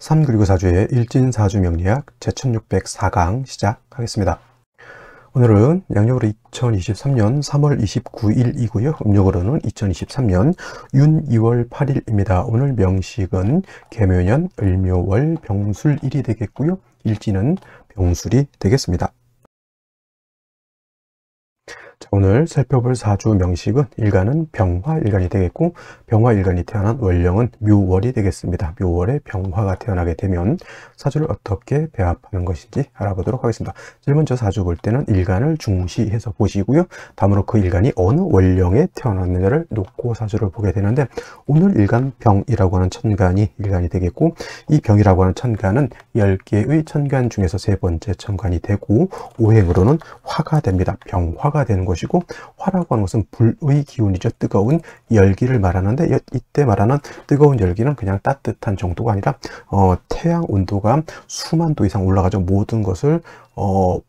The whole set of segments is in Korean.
3 그리고 4주의 일진사주 명리학 제1604강 시작하겠습니다. 오늘은 양력으로 2023년 3월 29일이고요. 음력으로는 2023년 윤 2월 8일입니다. 오늘 명식은 계묘년 을묘월 병술일이 되겠고요. 일진은 병술이 되겠습니다. 자, 오늘 살펴볼 사주 명식은 일간은 병화일간이 되겠고, 병화일간이 태어난 월령은 묘월이 되겠습니다. 묘월에 병화가 태어나게 되면 사주를 어떻게 배합하는 것인지 알아보도록 하겠습니다. 제일 먼저 사주 볼 때는 일간을 중시해서 보시고요. 다음으로 그 일간이 어느 월령에 태어났느냐를 놓고 사주를 보게 되는데, 오늘 일간 병이라고 하는 천간이 일간이 되겠고, 이 병이라고 하는 천간은 10개의 천간 중에서 세 번째 천간이 되고, 오행으로는 화가 됩니다. 병화가 되는 것이고, 화라고 하는 것은 불의 기운이죠. 뜨거운 열기를 말하는데, 이때 말하는 뜨거운 열기는 그냥 따뜻한 정도가 아니라 태양 온도가 수만 도 이상 올라가죠. 모든 것을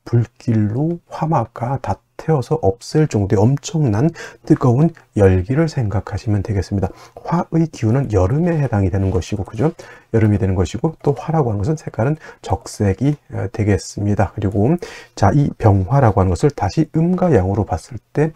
불길로 화마가 다 태워서 없앨 정도의 엄청난 뜨거운 열기를 생각하시면 되겠습니다. 화의 기운은 여름에 해당이 되는 것이고, 그죠? 여름이 되는 것이고, 또 화라고 하는 것은 색깔은 적색이 되겠습니다. 그리고 자, 이 병화라고 하는 것을 다시 음과 양으로 봤을 때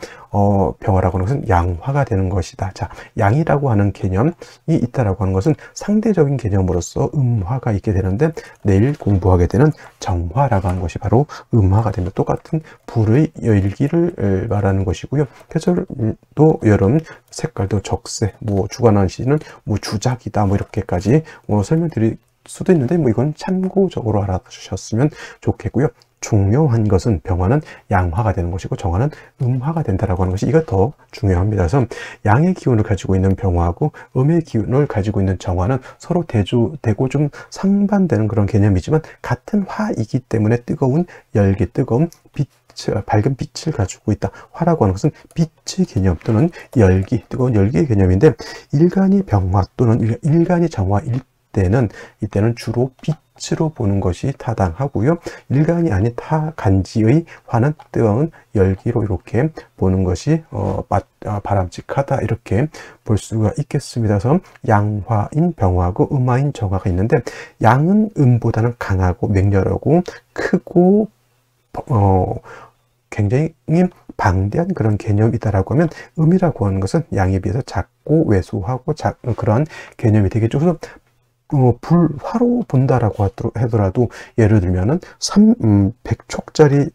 병화라고 하는 것은 양화가 되는 것이다. 자, 양이라고 하는 개념이 있다라고 하는 것은 상대적인 개념으로서 음화가 있게 되는데, 내일 공부하게 되는 정화라고 하는 것이 바로 음화가 되면 똑같은 불의 열기를 말하는 것이고요. 계절도 여름, 색깔도 적색, 주관한시는 주작이다, 이렇게까지 설명드릴 수도 있는데, 이건 참고적으로 알아주셨으면 좋겠고요. 중요한 것은 병화는 양화가 되는 것이고, 정화는 음화가 된다라고 하는 것이, 이거 더 중요합니다. 그래서 양의 기운을 가지고 있는 병화하고 음의 기운을 가지고 있는 정화는 서로 대조되고 좀 상반되는 그런 개념이지만, 같은 화이기 때문에 뜨거운 열기, 뜨거운 빛, 밝은 빛을 가지고 있다. 화라고 하는 것은 빛의 개념 또는 열기, 뜨거운 열기의 개념인데, 일간이 병화 또는 일간이 정화일 때는, 이때는 주로 빛으로 보는 것이 타당하고요. 일간이 아닌 타간지의 화는 뜨거운 열기로 이렇게 보는 것이 바람직하다, 이렇게 볼 수가 있겠습니다. 그래서 양화인 병화하고 음화인 정화가 있는데, 양은 음보다는 강하고 맹렬하고 크고 굉장히 방대한 그런 개념이다라고 하면, 음이라고 하는 것은 양에 비해서 작고 왜소하고 그러한 개념이 되겠죠. 그래서 불화로 본다라고 하더라도, 예를 들면은 100촉짜리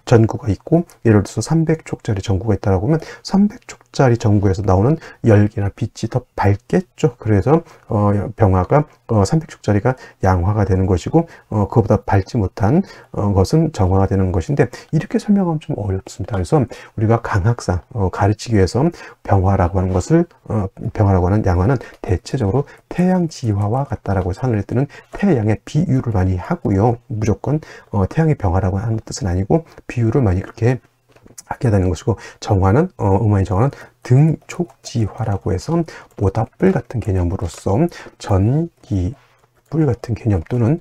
전구가 있고, 예를 들어서 300촉짜리 전구가 있다라고 하면 300촉짜리 전구에서 나오는 열기나 빛이 더 밝겠죠. 그래서 병화가 300촉짜리가 양화가 되는 것이고, 그것보다 밝지 못한 것은 정화가 되는 것인데, 이렇게 설명하면 좀 어렵습니다. 그래서 우리가 강학상 가르치기 위해서 병화라고 하는 것을 병화라고 하는 양화는 대체적으로 태양지화와 같다라고 해서 하늘에 뜨는 태양의 비유를 많이 하고요. 무조건 태양의 병화라고 하는 뜻은 아니고, 비유를 많이 그렇게 하게 되는 것이고, 정화는 음화의 정화는 등촉지화라고 해서 모닥불 같은 개념으로서 전기불 같은 개념 또는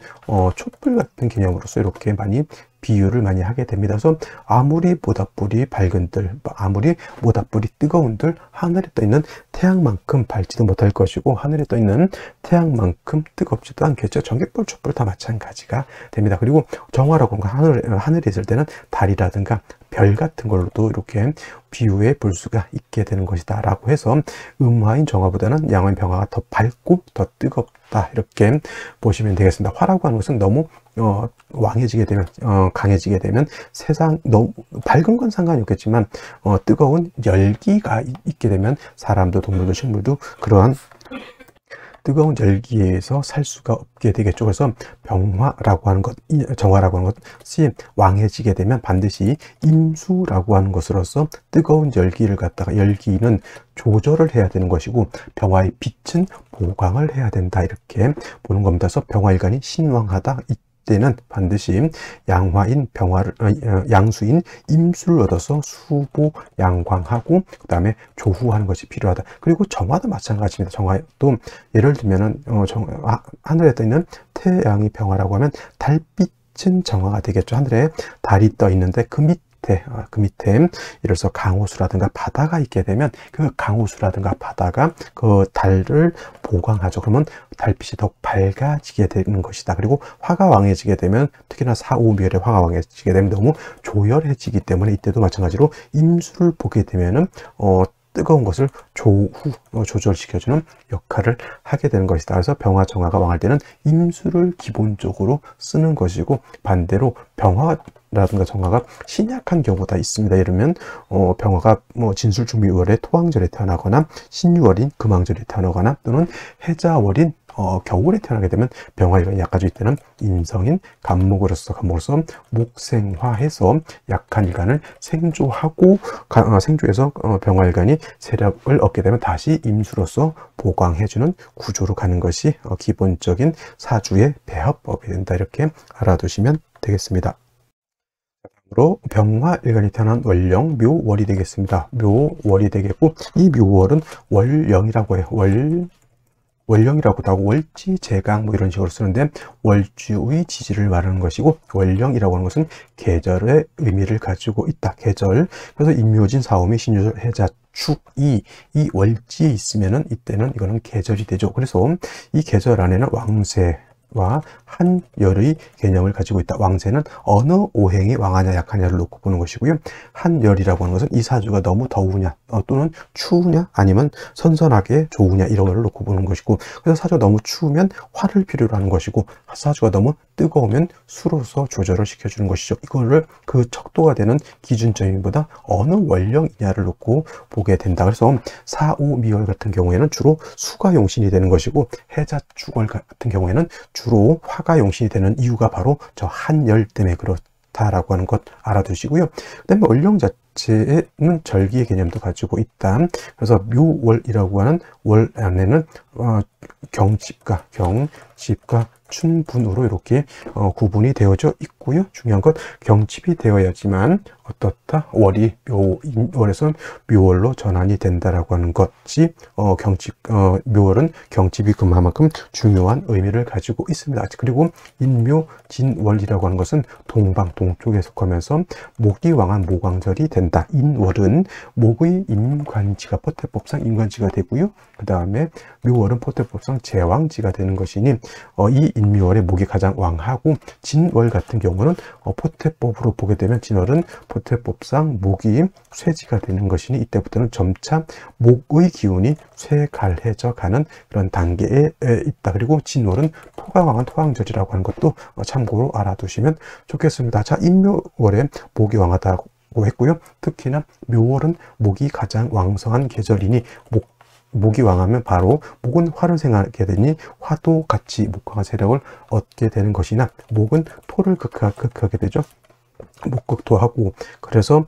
촛불 같은 개념으로서 이렇게 많이 비유를 많이 하게 됩니다. 그래서 아무리 모닥불이 밝은들, 아무리 모닥불이 뜨거운들, 하늘에 떠 있는 태양만큼 밝지도 못할 것이고, 하늘에 떠 있는 태양만큼 뜨겁지도 않겠죠. 전기불, 촛불 다 마찬가지가 됩니다. 그리고 정화라고 하는 건 하늘에 있을 때는 달이라든가 별 같은 걸로도 이렇게 비유해 볼 수가 있게 되는 것이다 라고 해서, 음화인 정화보다는 양화인 병화가 더 밝고 더 뜨겁다, 이렇게 보시면 되겠습니다. 화라고 하는 것은 너무 왕해지게 되면, 강해지게 되면, 세상 너무 밝은 건 상관이 없겠지만 뜨거운 열기가 있게 되면 사람도 동물도 식물도 그러한 뜨거운 열기에서 살 수가 없게 되겠죠. 그래서 병화라고 하는 것, 정화라고 하는 것이 왕해지게 되면 반드시 임수라고 하는 것으로서 뜨거운 열기를 갖다가, 열기는 조절을 해야 되는 것이고, 병화의 빛은 보강을 해야 된다, 이렇게 보는 겁니다. 그래서 병화일간이 신왕하다, 때는 반드시 양화인 양수인 임수를 얻어서 수보 양광하고, 그 다음에 조후하는 것이 필요하다. 그리고 정화도 마찬가지입니다. 정화도 예를 들면은 하늘에 떠 있는 태양이 병화라고 하면 달빛은 정화가 되겠죠. 하늘에 달이 떠 있는데 그 밑에 그 밑에 예를 들어서 강호수라든가 바다가 있게 되면 그 강호수라든가 바다가 그 달을 보강하죠. 그러면 달빛이 더 밝아지게 되는 것이다. 그리고 화가 왕해지게 되면 특히나 사오미열의 화가 왕해지게 되면 너무 조열해지기 때문에 이때도 마찬가지로 임수를 보게 되면은 뜨거운 것을 조절시켜주는 역할을 하게 되는 것이다. 그래서 병화, 정화가 왕할 때는 임수를 기본적으로 쓰는 것이고, 반대로 병화라든가 정화가 신약한 경우가 있습니다. 예를 들면 병화가 진술중미월에 토왕절에 태어나거나 신유월인 금왕절에 태어나거나 또는 해자월인 겨울에 태어나게 되면 병화일간이 약해질 때는 인성인 간목으로서 목생화해서 약한 일간을 생조하고 생조해서 병화일간이 세력을 얻게 되면 다시 임수로서 보강해주는 구조로 가는 것이 기본적인 사주의 배합법이 된다. 이렇게 알아두시면 되겠습니다. 으로 병화일간이 태어난 월령, 묘월이 되겠습니다. 묘월이 되겠고, 이 묘월은 월령이라고 해요. 월령이라고도 하고 월지제강 이런 식으로 쓰는데, 월주의 지지를 말하는 것이고, 월령이라고 하는 것은 계절의 의미를 가지고 있다. 계절. 그래서 임묘진, 사오미, 신유절, 해자, 축이 이 월지에 있으면은 이때는 이거는 계절이 되죠. 그래서 이 계절 안에는 왕세와 한열의 개념을 가지고 있다. 왕세는 어느 오행이 왕하냐 약하냐를 놓고 보는 것이고요. 한열이라고 하는 것은 이 사주가 너무 더우냐 또는 추우냐 아니면 선선하게 좋으냐 이런 거를 놓고 보는 것이고, 그래서 사주가 너무 추우면 화를 필요로 하는 것이고, 사주가 너무 뜨거우면 수로서 조절을 시켜주는 것이죠. 이거를 그 척도가 되는 기준점보다 어느 월령이냐를 놓고 보게 된다. 그래서 사오미월 같은 경우에는 주로 수가 용신이 되는 것이고, 해자축월 같은 경우에는 주로 화가 용신이 되는 이유가 바로 저 한열 때문에 그렇다라고 하는 것 알아두시고요. 그 다음에 월령 자체는 절기의 개념도 가지고 있다. 그래서 묘월이라고 하는 월 안에는 경칩과 춘분으로 이렇게 구분이 되어져 있고요. 중요한 건 경칩이 되어야지만 어떻다? 월이 묘월에서 묘월로 전환이 된다라고 하는 것이 묘월은 경칩이 그만큼 중요한 의미를 가지고 있습니다. 그리고 인묘 진월이라고 하는 것은 동쪽에 속하면서 목이 왕한 모광절이 된다. 인월은 목의 임관지가 포태법상 임관지가 되고요. 그 다음에 묘월은 포태법상 제왕지가 되는 것이니 이 인묘월에 목이 가장 왕하고, 진월 같은 경우는 포태법으로 보게 되면 진월은 포태법상 목이 쇠지가 되는 것이니 이때부터는 점차 목의 기운이 쇠갈해져 가는 그런 단계에 있다. 그리고 진월은 토가 왕한 토왕절이라고 하는 것도 참고로 알아두시면 좋겠습니다. 자, 인묘월에 목이 왕하다고 했고요. 특히나 묘월은 목이 가장 왕성한 계절이니 목이 왕하면 바로 목은 화를 생하게 되니 화도 같이 목화가 세력을 얻게 되는 것이나, 목은 토를 극하게 되죠. 목극토하고, 그래서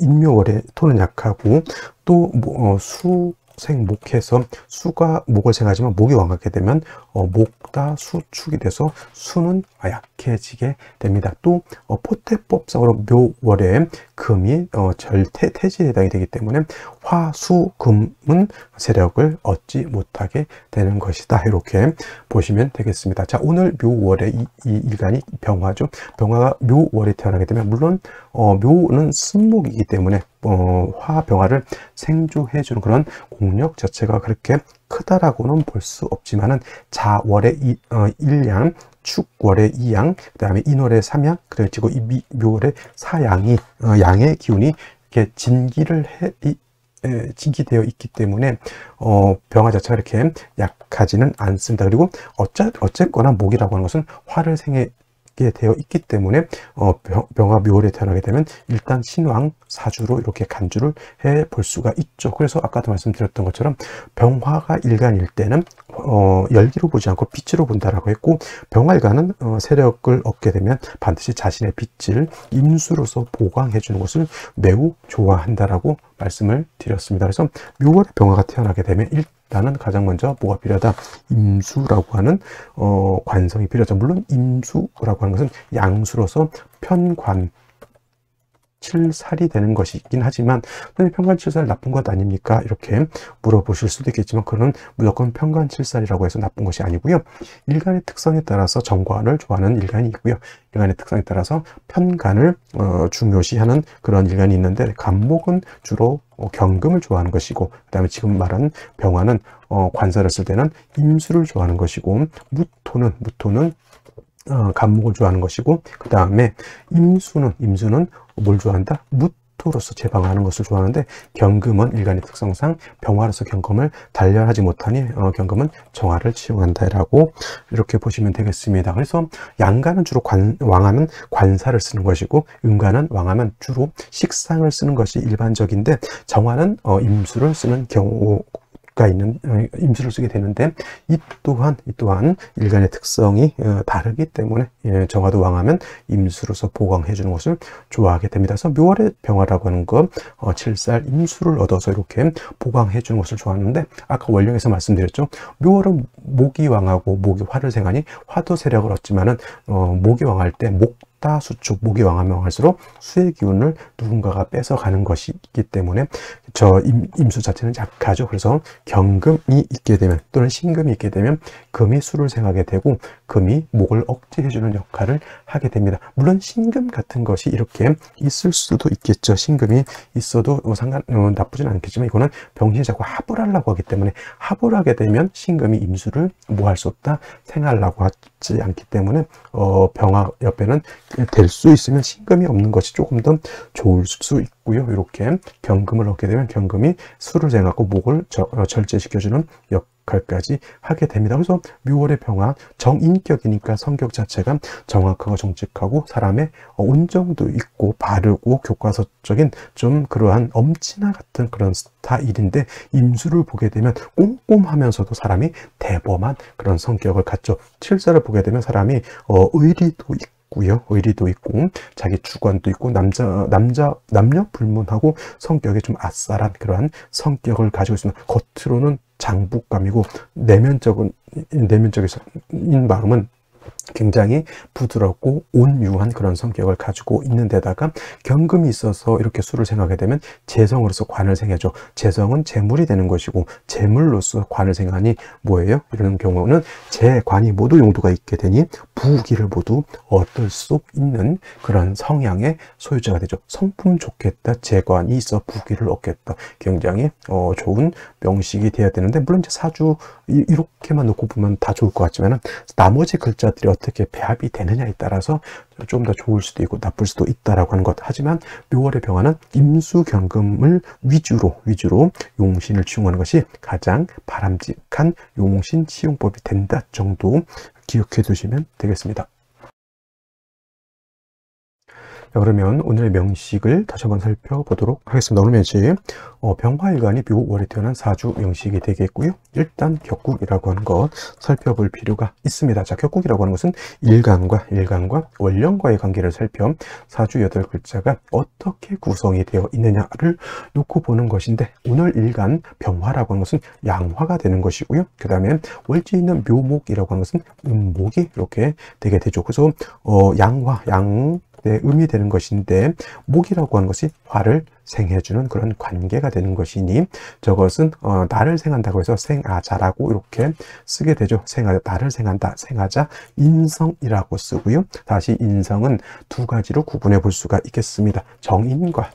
인묘월에 토는 약하고, 또 수생목해서 수가 목을 생하지만 목이 왕하게 되면 목다 수축이 돼서 수는 약해지게 됩니다. 또 포태법상으로 묘월에 금이 태지에 해당이 되기 때문에 화수금은 세력을 얻지 못하게 되는 것이다. 이렇게 보시면 되겠습니다. 자, 오늘 묘월에 이 일간이 병화죠. 병화가 묘월에 태어나게 되면, 물론 묘는 쓴목이기 때문에 화병화를 생조해주는 그런 공력 자체가 그렇게 크다라고는 볼 수 없지만은, 자월의 일양, 축월의 이양, 그 다음에 인월의 삼양, 그리고 이 묘월의 사양이 양의 기운이 이렇게 진기되어 있기 때문에 병화 자체가 이렇게 약하지는 않습니다. 그리고 어쨌거나 목이라고 하는 것은 화를 생해 되어 있기 때문에 병화 묘월에 태어나게 되면 일단 신왕 사주로 이렇게 간주를 해 볼 수가 있죠. 그래서 아까도 말씀드렸던 것처럼 병화가 일간일 때는 열기로 보지 않고 빛으로 본다라고 했고, 병화일간은 세력을 얻게 되면 반드시 자신의 빛을 임수로서 보강해 주는 것을 매우 좋아한다라고 말씀을 드렸습니다. 그래서 묘월에 병화가 태어나게 되면 일단은 가장 먼저 뭐가 필요하다? 임수라고 하는 관성이 필요하죠. 물론 임수라고 하는 것은 양수로서 편관 평간칠살이 되는 것이긴 하지만 평간칠살 나쁜 것 아닙니까? 이렇게 물어보실 수도 있겠지만 그건 무조건 평간칠살이라고 해서 나쁜 것이 아니고요. 일간의 특성에 따라서 정관을 좋아하는 일간이 있고요. 일간의 특성에 따라서 편간을 중요시하는 그런 일간이 있는데, 간목은 주로 경금을 좋아하는 것이고, 그 다음에 지금 말한 병화는 관사를 쓸 때는 임수를 좋아하는 것이고, 무토는 간목을 좋아하는 것이고, 그 다음에 임수는 뭘 좋아한다? 무토로서 제방하는 것을 좋아하는데, 경금은 일간의 특성상 병화로서 경금을 단련하지 못하니 경금은 정화를 치용한다라고 이렇게 보시면 되겠습니다. 그래서 양간은 주로 왕하면 관사를 쓰는 것이고, 음간은 왕하면 주로 식상을 쓰는 것이 일반적인데, 정화는 임수를 쓰는 경우가 있는 임수를 쓰게 되는데, 이 또한 일간의 특성이 다르기 때문에 정화도 왕하면 임수로서 보강해 주는 것을 좋아하게 됩니다. 그래서 묘월의 병화라고 하는 것, 칠살 임수를 얻어서 이렇게 보강해 주는 것을 좋아하는데, 아까 원령에서 말씀드렸죠. 묘월은 목이 왕하고 목이 화를 생하니 화도 세력을 얻지만은 목이 왕할 때 수축, 목이 왕하면 왕할수록 수의 기운을 누군가가 뺏어가는 것이기 때문에 저 임수 자체는 약하죠. 그래서 경금이 있게 되면, 또는 신금이 있게 되면 금이 수를 생하게 되고, 금이 목을 억제해주는 역할을 하게 됩니다. 물론 신금 같은 것이 이렇게 있을 수도 있겠죠. 신금이 있어도 나쁘진 않겠지만, 이거는 병신이 자꾸 합을 하려고 하기 때문에, 합을 하게 되면 신금이 임수를 뭐 할 수 없다, 생하려고 하지 않기 때문에 병화 옆에는 될 수 있으면 신금이 없는 것이 조금 더 좋을 수 있고요. 이렇게 경금을 얻게 되면 경금이 수를 생하고 목을 절제시켜주는 역할까지 하게 됩니다. 그래서 묘월의 병화, 정인격이니까 성격 자체가 정확하고 정직하고 사람의 온정도 있고 바르고 교과서적인 좀 그러한 엄친아 같은 그런 스타일인데, 임수를 보게 되면 꼼꼼하면서도 사람이 대범한 그런 성격을 갖죠. 칠사를 보게 되면 사람이 의리도 있고 자기 주관도 있고 남녀 불문하고 성격이 좀 아싸란 그러한 성격을 가지고 있습니다. 겉으로는 장북감이고 내면적인 마음은 굉장히 부드럽고 온유한 그런 성격을 가지고 있는 데다가, 경금이 있어서 이렇게 수를 생하게 되면 재성으로서 관을 생해줘. 재성은 재물이 되는 것이고, 재물로서 관을 생하니 뭐예요? 이런 경우는 재관이 모두 용도가 있게 되니 부귀를 모두 얻을 수 있는 그런 성향의 소유자가 되죠. 성품 좋겠다, 재관이 있어 부귀를 얻겠다, 굉장히 좋은 명식이 되어야 되는데, 물론 이제 사주 이렇게만 놓고 보면 다 좋을 것 같지만 나머지 글자들이 어떻게 배합이 되느냐에 따라서 좀 더 좋을 수도 있고 나쁠 수도 있다라고 하는 것. 하지만 묘월의 병화는 임수경금을 위주로 용신을 치용하는 것이 가장 바람직한 용신 치용법이 된다 정도 기억해 두시면 되겠습니다. 자, 그러면 오늘의 명식을 다시 한번 살펴보도록 하겠습니다. 오늘 명식, 병화일간이 묘월에 태어난 사주 명식이 되겠고요. 일단 격국이라고 하는 것 살펴볼 필요가 있습니다. 자, 격국이라고 하는 것은 일간과 원령과의 관계를 살펴 사주 8글자가 어떻게 구성이 되어 있느냐를 놓고 보는 것인데, 오늘 일간 병화라고 하는 것은 양화가 되는 것이고요. 그 다음에 월지에 있는 묘목이라고 하는 것은 음목이 이렇게 되게 되죠. 그래서 음이 되는 것인데, 목이라고 하는 것이 화를 생해주는 그런 관계가 되는 것이니, 저것은 나를 생한다고 해서 생아자라고 이렇게 쓰게 되죠. 나를 생한다, 생아자, 인성이라고 쓰고요. 다시 인성은 두 가지로 구분해 볼 수가 있겠습니다. 정인과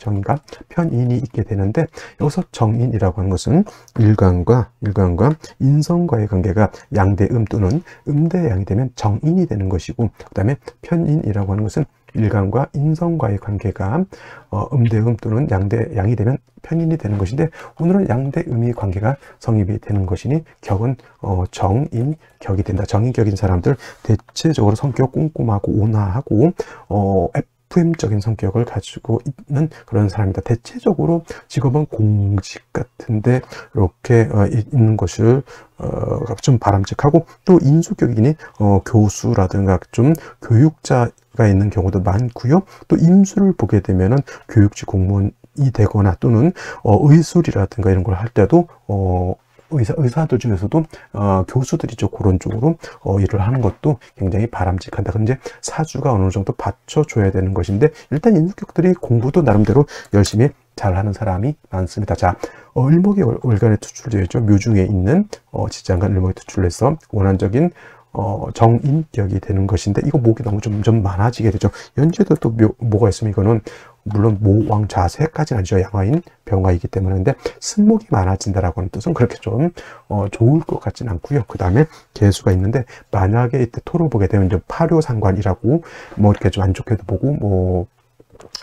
편인이 있게 되는데, 여기서 정인이라고 하는 것은 일간과 인성과의 관계가 양대음 또는 음대양이 되면 정인이 되는 것이고, 그 다음에 편인이라고 하는 것은 일간과 인성과의 관계가 음대음 또는 양대양이 되면 편인이 되는 것인데, 오늘은 양대음의 관계가 성립이 되는 것이니 격은 정인격이 된다. 정인격인 사람들 대체적으로 성격 꼼꼼하고 온화하고 FM적인 성격을 가지고 있는 그런 사람이다. 대체적으로 직업은 공직 같은데 이렇게 있는 것을 좀 바람직하고, 또 인수격이니 교수라든가 좀 교육자가 있는 경우도 많고요. 또 임수를 보게 되면은 교육직 공무원이 되거나 또는 의술이라든가 이런 걸 할 때도 의사들 중에서도 교수들이 그런 쪽으로 일을 하는 것도 굉장히 바람직한다. 그럼 이제 사주가 어느 정도 받쳐줘야 되는 것인데, 일단 인수격들이 공부도 나름대로 열심히 잘하는 사람이 많습니다. 자, 을목이 월간에 투출되어 있죠. 묘 중에 있는 지장간 을목이 투출해서 원한적인 정인격이 되는 것인데, 이거 목이 너무 점점 많아지게 되죠. 연재도 또 뭐가 있으면 이거는 물론 모왕 자세까지는 아니죠. 양화인 병화이기 때문에. 근데 승목이 많아진다라고 하는 뜻은 그렇게 좀 좋을 것 같지는 않고요. 그 다음에 개수가 있는데, 만약에 이때 토로 보게 되면 이제 파묘상관이라고 뭐 이렇게 좀 안 좋게도 보고, 뭐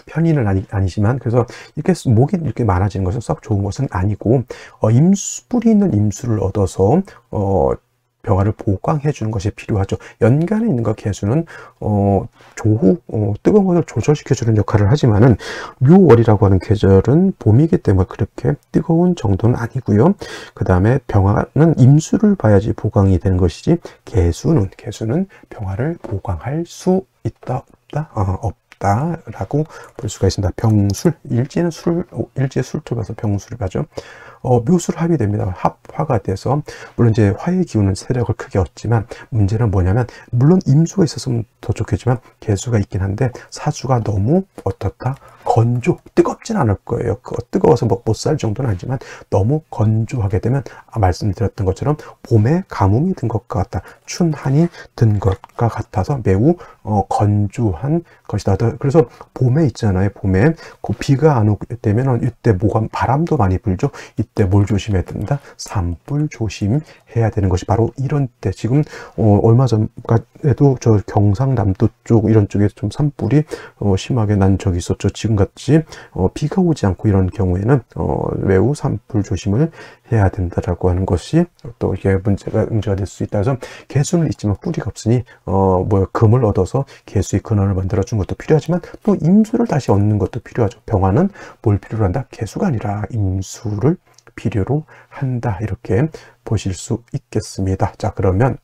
편인은 아니지만, 그래서 이렇게 목이 이렇게 많아지는 것은 썩 좋은 것은 아니고, 뿌리 있는 임수를 얻어서 병화를 보강해 주는 것이 필요하죠. 연간에 있는 것 개수는 조후 뜨거운 것을 조절시켜 주는 역할을 하지만은, 묘월이라고 하는 계절은 봄이기 때문에 그렇게 뜨거운 정도는 아니고요. 그 다음에 병화는 임수를 봐야지 보강이 되는 것이지, 개수는 병화를 보강할 수 있다 없다 라고 볼 수가 있습니다. 병술, 일지에 술토 가서 병술을 봐죠. 묘술 합이 됩니다. 화가 돼서, 물론 이제 화의 기운은 세력을 크게 얻지만, 문제는 뭐냐면, 물론 임수가 있었으면 더 좋겠지만 개수가 있긴 한데, 사주가 너무 어떻다? 뜨겁진 않을 거예요. 뜨거워서 못 살 정도는 아니지만, 너무 건조하게 되면 말씀드렸던 것처럼 봄에 가뭄이 든 것과 같다, 춘한이 든 것과 같아서 매우 건조한 것이다. 그래서 봄에 있잖아요. 봄에 비가 안 오게 되면 이때 바람도 많이 불죠. 이때 뭘 조심해야 된다? 산불 조심해야 되는 것이 바로 이런 때. 지금 얼마 전에도 저 경상남도 쪽 이런 쪽에 좀 산불이 심하게 난 적이 있었죠. 지금같이 비가 오지 않고 이런 경우에는 매우 산불 조심을 해야 된다라고 하는 것이 또 이게 문제가 될 수 있다. 그래서 개수는 있지만 뿌리가 없으니 금을 얻어서 개수의 근원을 만들어 준 것도 필요하지만, 또 임수를 다시 얻는 것도 필요하죠. 병화는 뭘 필요로 한다? 개수가 아니라 임수를 필요로 한다, 이렇게 보실 수 있겠습니다. 자, 그러면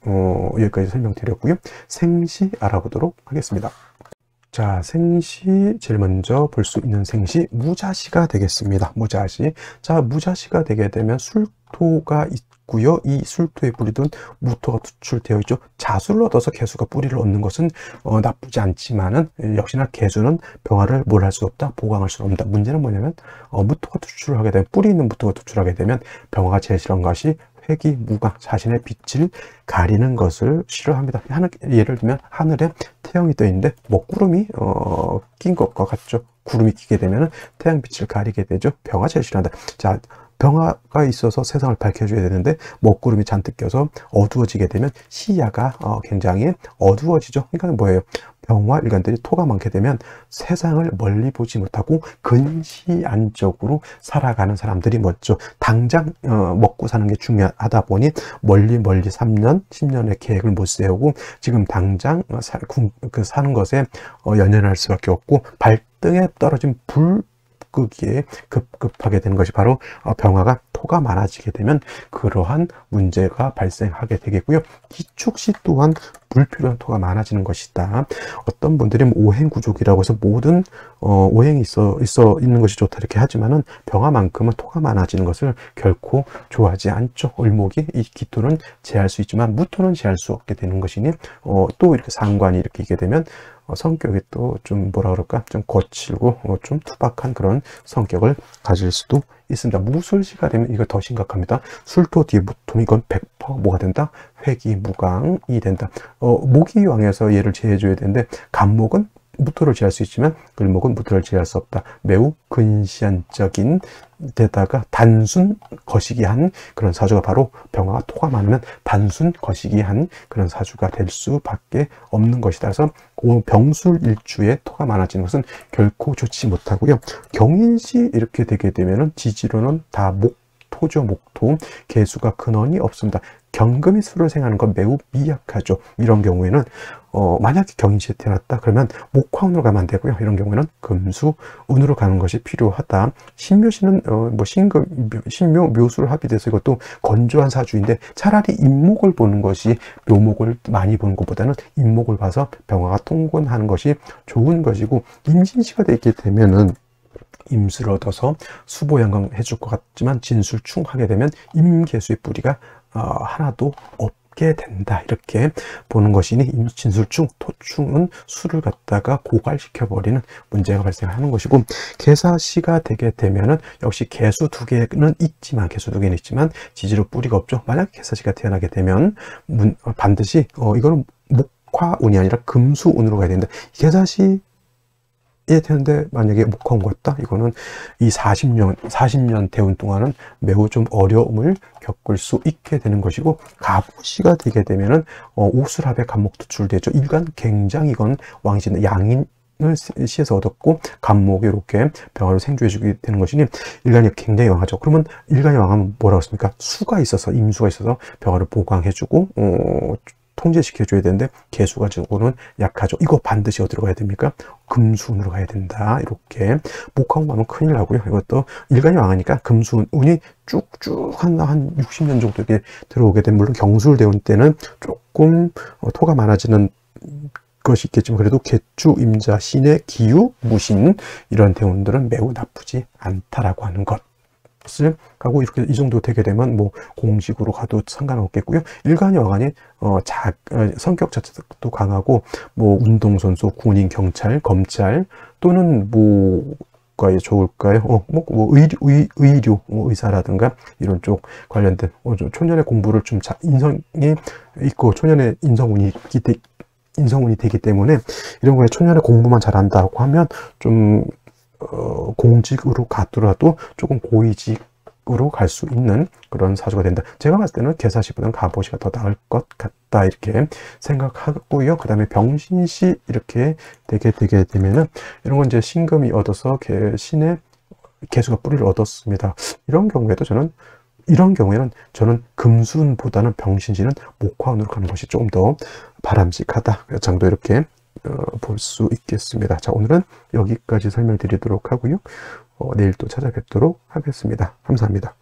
여기까지 설명드렸고요. 생시 알아보도록 하겠습니다. 자, 생시, 제일 먼저 볼 수 있는 생시, 무자시가 되겠습니다. 무자시. 자, 무자시가 되게 되면 술토가 있고요. 이 술토에 뿌리든 무토가 투출되어 있죠. 자수를 얻어서 개수가 뿌리를 얻는 것은 나쁘지 않지만은, 역시나 개수는 병화를 뭘 할 수 없다? 보강할 수 없다. 문제는 뭐냐면, 무토가 투출을 하게 되면, 뿌리 있는 무토가 투출하게 되면, 병화가 제일 싫어하는 것이 회기, 무강, 자신의 빛을 가리는 것을 싫어합니다. 예를 들면 하늘에 태양이 떠 있는데 먹구름이 낀 것과 같죠. 구름이 끼게 되면 태양빛을 가리게 되죠. 병화 제일 싫어한다. 자, 병화가 있어서 세상을 밝혀줘야 되는데 먹구름이 잔뜩 껴서 어두워지게 되면 시야가 굉장히 어두워지죠. 그러니까 뭐예요? 병화 일간들이 토가 많게 되면 세상을 멀리 보지 못하고 근시안적으로 살아가는 사람들이 뭐죠? 당장 먹고 사는 게 중요하다 보니 멀리 3년, 10년의 계획을 못 세우고 지금 당장 사는 것에 연연할 수밖에 없고, 발등에 떨어진 불끄기에 급급하게 되는 것이 바로 병화가 토가 많아지게 되면 그러한 문제가 발생하게 되겠고요. 기축시 또한 불필요한 토가 많아지는 것이다. 어떤 분들이 오행구족이라고 해서 모든 오행이 있어 있는 것이 좋다 이렇게 하지만은, 병화만큼은 토가 많아지는 것을 결코 좋아하지 않죠. 을목이 이 기토는 제할 수 있지만 무토는 제할 수 없게 되는 것이니, 또 이렇게 상관이 이렇게 있게 되면 성격이 또 좀 뭐라 그럴까, 좀 거칠고 좀 투박한 그런 성격을 가질 수도 있습니다. 무술시가 되면 이거 더 심각합니다. 술토 뒤에 무토, 이건 100% 뭐가 된다? 회기, 무강이 된다. 목이 왕에서 얘를 제해줘야 되는데, 간목은 무토를 제할 수 있지만 을목은 무토를 제할 수 없다. 매우 근시안적인 데다가 단순 거시기한 그런 사주가 바로 병화가 토가 많으면 단순 거시기한 그런 사주가 될 수밖에 없는 것이다. 그래서 병술 일주에 토가 많아지는 것은 결코 좋지 못하고요. 경인시 이렇게 되게 되면은 지지로는 다 목토죠. 목토. 개수가 근원이 없습니다. 경금이 수를 생하는 건 매우 미약하죠. 이런 경우에는 만약에 경인시에 태어났다 그러면 목화운으로 가면 안 되고요. 이런 경우에는 금수 운으로 가는 것이 필요하다. 신묘시는 신묘 묘수를 합의돼서 이것도 건조한 사주인데, 차라리 임목을 보는 것이 묘목을 많이 보는 것보다는 임목을 봐서 병화가 통곤하는 것이 좋은 것이고, 임신시가 되게 되면은 임수를 얻어서 수보양강 해줄 것 같지만 진술충 하게 되면 임계수의 뿌리가 하나도 없게 된다, 이렇게 보는 것이니 진술충, 토충은 수를 갖다가 고갈시켜 버리는 문제가 발생하는 것이고, 개사시가 되게 되면은 역시 개수 두 개는 있지만 지지로 뿌리가 없죠. 만약 개사시가 태어나게 되면 반드시 이거는 목화운이 아니라 금수운으로 가야 된다. 개사시 되는데 만약에 목화운 것 같다, 이거는 이 40년 대운 동안은 매우 좀 어려움을 겪을 수 있게 되는 것이고, 갑오시가 되게 되면은 오술합의 간목도 출되죠. 일간 굉장히 이건 왕신 양인을 시에서 얻었고 간목이 이렇게 병화로 생주해 주게 되는 것이니 일간이 굉장히 왕하죠. 그러면 일간이 왕하면 뭐라고 했습니까? 수가 있어서, 임수가 있어서 병화를 보강해 주고 통제시켜 줘야 되는데 개수가 지고는 약하죠. 이거 반드시 어디로 가야 됩니까? 금수운으로 가야 된다. 이렇게 목화운 가면 큰일 나고요. 이것도 일간이 왕하니까 금수운이 쭉쭉 한 60년 정도 이렇게 들어오게 되면, 물론 경술대운 때는 조금 토가 많아지는 것이 있겠지만 그래도 개주, 임자, 신의, 기유, 무신 이런 대운들은 매우 나쁘지 않다라고 하는 것. 가고 이렇게 이 정도 되게 되면 뭐 공직으로 가도 상관없겠고요. 일간이 왕한이 성격 자체도 강하고 뭐 운동선수, 군인, 경찰, 검찰 또는 뭐가 좋을까요? 의료, 의사라든가 이런 쪽 관련된 초년의 공부를 좀 인성이 있고 초년의 인성운이 되기 때문에 이런 거에 초년의 공부만 잘한다고 하면 좀 공직으로 가더라도 조금 고위직으로 갈 수 있는 그런 사주가 된다. 제가 봤을 때는 개사시보다는 갑오시가 더 나을 것 같다, 이렇게 생각하고요. 그 다음에 병신시 이렇게 되게 되면은 이런 건 이제 신금이 얻어서 신의 개수가 뿌리를 얻었습니다. 이런 경우에는 저는 금수운보다는 병신시는 목화운으로 가는 것이 조금 더 바람직하다 정도 이렇게 볼 수 있겠습니다. 자, 오늘은 여기까지 설명드리도록 하고요. 내일 또 찾아뵙도록 하겠습니다. 감사합니다.